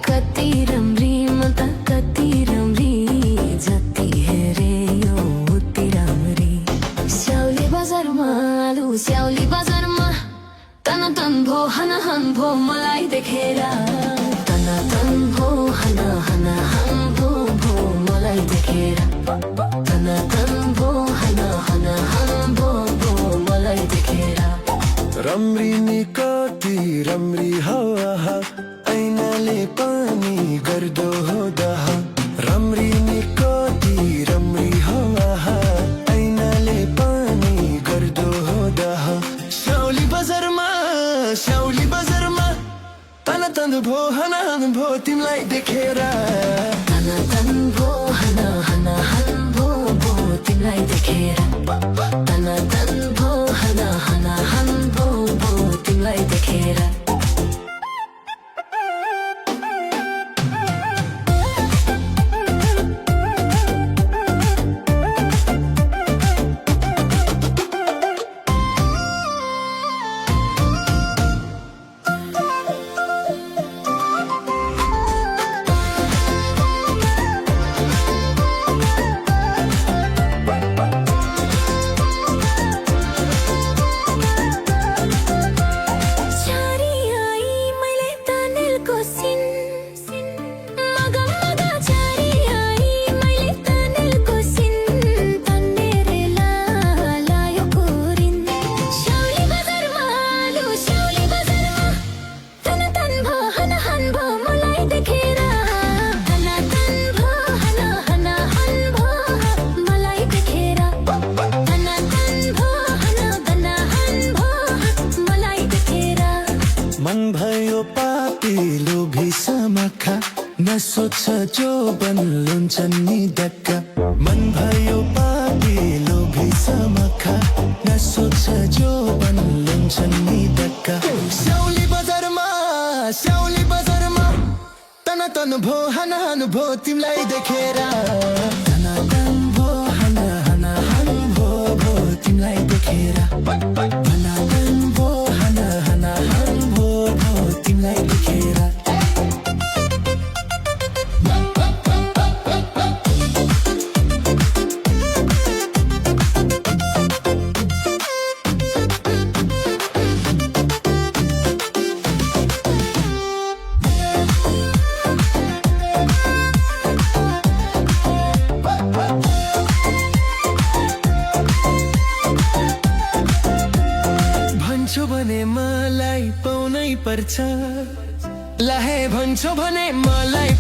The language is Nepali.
कति राम्री म त कति राम्री जति हेरे यो उति राम्री स्याउली बजारमा आलु स्याउली बजारमा तन भो हन भो मलाई देखेर तन भो हन भो मलाई देखेर तन भो हन भो मलाई देखेर राम्री नि कति राम्री हावा ऐनाले पनि गर्दो हो दाह राम्री नि कति राम्री हावा ऐनाले पनि गर्दो हो दाह स्याउली बजारमा तन भो हन भो तिमीलाई देखेर तन भो हन भो तिमीलाई देखेर तन भो हन भो तिमीलाई देखेर मन भयो पापी लोभी समखा नसोच जो बन्लुन्छ नि डक्का मन भयो पापी लोभी समखा नसोच जो बन्लुन्छ नि डक्का स्याउली बजारमा तन भो हन भो तिमीलाई देखेर तन भो हन भो तिमीलाई देखेर तन भो हन भो तिमीलाई देखेर भन्छौ भने मलाई पाउनै पर्छ लाहे भन्छौ भने मलाई